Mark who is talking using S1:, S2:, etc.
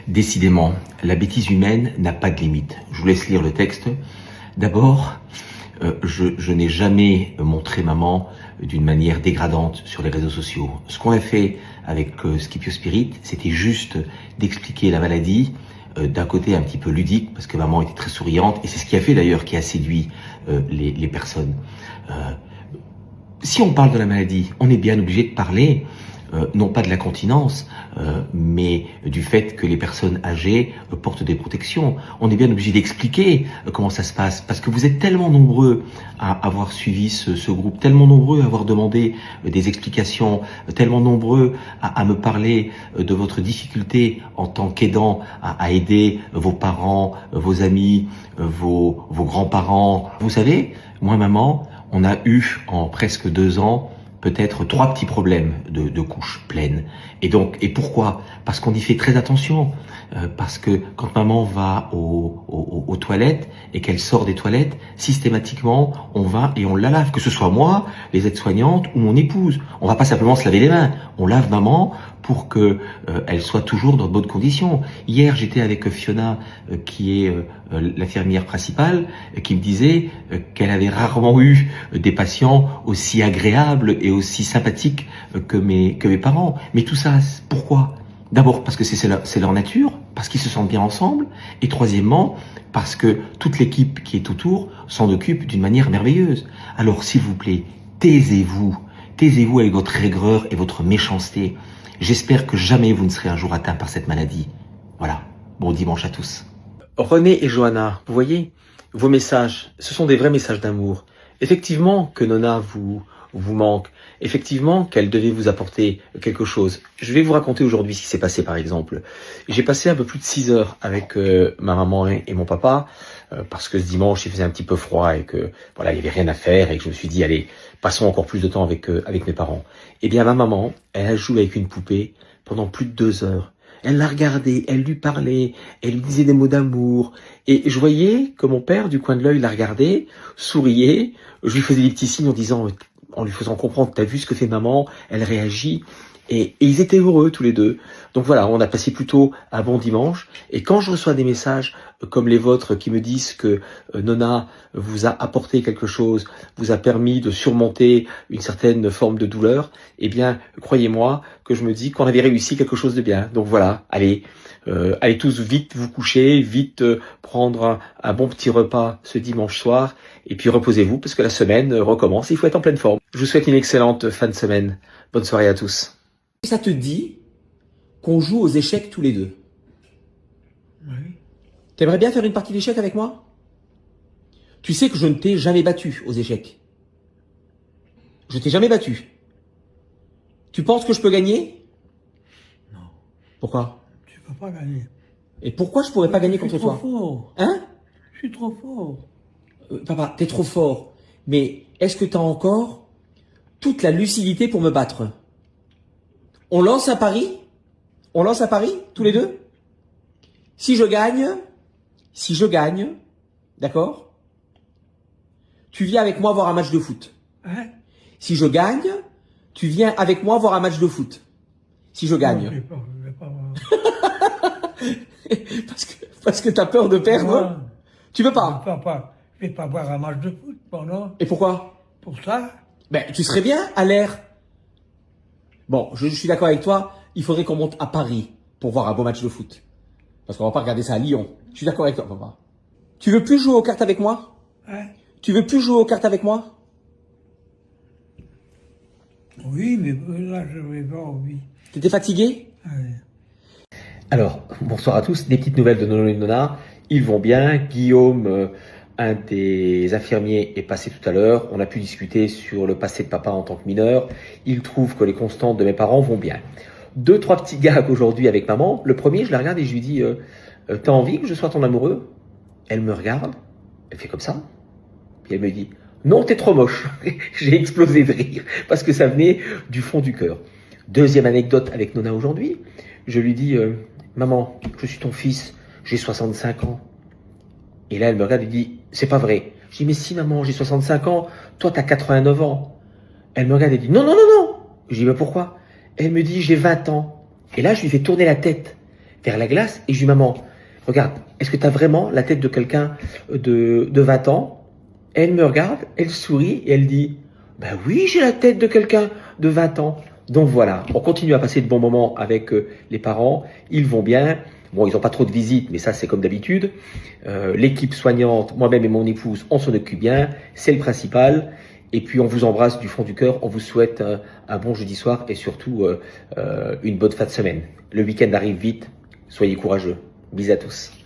S1: Décidément, la bêtise humaine n'a pas de limite. Je vous laisse lire le texte. D'abord, je n'ai jamais montré maman d'une manière dégradante sur les réseaux sociaux. Ce qu'on a fait avec Scipio Spirit, c'était juste d'expliquer la maladie d'un côté un petit peu ludique, parce que maman était très souriante, et c'est ce qui a fait d'ailleurs qui a séduit les personnes. Si on parle de la maladie, on est bien obligé de parler non pas de la continence, mais du fait que les personnes âgées portent des protections. On est bien obligé d'expliquer comment ça se passe, parce que vous êtes tellement nombreux à avoir suivi ce groupe, tellement nombreux à avoir demandé des explications, tellement nombreux à me parler de votre difficulté en tant qu'aidant à aider vos parents, vos amis, vos grands-parents. Vous savez, moi, maman, on a eu en presque 2 ans peut-être 3 petits problèmes de couches pleines. Et pourquoi? Parce qu'on y fait très attention. Parce que quand maman va aux toilettes et qu'elle sort des toilettes, systématiquement, on va et on la lave. Que ce soit moi, les aides-soignantes ou mon épouse. On va pas simplement se laver les mains. On lave maman pour que elle soit toujours dans de bonnes conditions. Hier, j'étais avec Fiona, qui est l'infirmière principale, qui me disait qu'elle avait rarement eu des patients aussi agréables et aussi sympathiques que mes parents. Mais tout ça, pourquoi? D'abord parce que c'est leur nature, parce qu'ils se sentent bien ensemble, et troisièmement, parce que toute l'équipe qui est autour s'en occupe d'une manière merveilleuse. Alors s'il vous plaît, taisez-vous avec votre aigreur et votre méchanceté. J'espère que jamais vous ne serez un jour atteint par cette maladie. Voilà, bon dimanche à tous. René et Johanna, vous voyez, vos messages, ce sont des vrais messages d'amour. Effectivement que Nona vous manque, effectivement qu'elle devait vous apporter quelque chose. Je vais vous raconter aujourd'hui ce qui s'est passé par exemple. J'ai passé un peu plus de 6 heures avec ma maman et mon papa, parce que ce dimanche il faisait un petit peu froid et que voilà, il n'y avait rien à faire et que je me suis dit allez, passons encore plus de temps avec mes parents. Eh bien ma maman, elle a joué avec une poupée pendant plus de 2 heures. Elle la regardait, elle lui parlait, elle lui disait des mots d'amour. Et je voyais que mon père, du coin de l'œil, la regardait, souriait. Je lui faisais des petits signes en lui faisant comprendre, t'as vu ce que fait maman, elle réagit. Et ils étaient heureux tous les deux. Donc voilà, on a passé plutôt un bon dimanche. Et quand je reçois des messages comme les vôtres qui me disent que Nona vous a apporté quelque chose, vous a permis de surmonter une certaine forme de douleur, eh bien, croyez-moi que je me dis qu'on avait réussi quelque chose de bien. Donc voilà, allez tous vite vous coucher, vite prendre un bon petit repas ce dimanche soir, et puis reposez-vous parce que la semaine recommence, il faut être en pleine forme. Je vous souhaite une excellente fin de semaine. Bonne soirée à tous. Ça te dit qu'on joue aux échecs tous les deux?
S2: Oui.
S1: T'aimerais bien faire une partie d'échecs avec moi? Tu sais que je ne t'ai jamais battu aux échecs. Je t'ai jamais battu. Tu penses que je peux gagner?
S2: Non.
S1: Pourquoi?
S2: Tu peux pas gagner.
S1: Et pourquoi je pourrais pas gagner contre toi?
S2: Je suis trop fort.
S1: Hein?
S2: Je suis trop fort.
S1: Papa, t'es trop fort. Mais est-ce que t'as encore toute la lucidité pour me battre? On lance un pari? On lance un pari, tous les deux? Si je gagne, d'accord? Tu viens avec moi voir un match de foot.
S2: Hein?
S1: Si je gagne, tu viens avec moi voir un match de foot. Si je
S2: Non,
S1: gagne.
S2: je vais pas voir.
S1: parce que t'as peur de perdre?
S2: Non,
S1: Tu veux pas?
S2: je vais pas voir un match de foot pendant.
S1: Et pourquoi?
S2: Pour ça?
S1: Ben, tu serais bien à l'air. Bon, je suis d'accord avec toi, il faudrait qu'on monte à Paris pour voir un beau match de foot. Parce qu'on va pas regarder ça à Lyon. Je suis d'accord avec toi, papa. Tu veux plus jouer aux cartes avec moi?
S2: Hein?
S1: Tu veux plus jouer aux cartes avec moi?
S2: Oui, mais là, je vais pas envie.
S1: T'étais fatigué?
S2: Allez.
S1: Alors, bonsoir à tous. Des petites nouvelles de Nono et Nona. Ils vont bien. Guillaume, un des infirmiers, est passé tout à l'heure. On a pu discuter sur le passé de papa en tant que mineur. Il trouve que les constantes de mes parents vont bien. 2-3 petits gags aujourd'hui avec maman. Le premier, je la regarde et je lui dis t'as envie que je sois ton amoureux? Elle me regarde, elle fait comme ça. Puis elle me dit non, t'es trop moche. J'ai explosé de rire parce que ça venait du fond du cœur. Deuxième anecdote avec Nona aujourd'hui. Je lui dis maman, je suis ton fils, j'ai 65 ans. Et là, elle me regarde et dit c'est pas vrai. Je dis mais si maman, j'ai 65 ans, toi t'as 89 ans. Elle me regarde et dit non, non, non, non. Je dis mais pourquoi? Elle me dit j'ai 20 ans. Et là, je lui fais tourner la tête. vers la glace et je dis, maman, regarde, est-ce que tu as vraiment la tête de quelqu'un de 20 ans? Elle me regarde, elle sourit et elle dit, ben oui, j'ai la tête de quelqu'un de 20 ans. Donc voilà, on continue à passer de bons moments avec les parents, ils vont bien. Bon, ils n'ont pas trop de visites, mais ça c'est comme d'habitude. L'équipe soignante, moi-même et mon épouse, on s'en occupe bien, c'est le principal. Et puis on vous embrasse du fond du cœur, on vous souhaite un bon jeudi soir et surtout une bonne fin de semaine. Le week-end arrive vite, soyez courageux. Bisous à tous.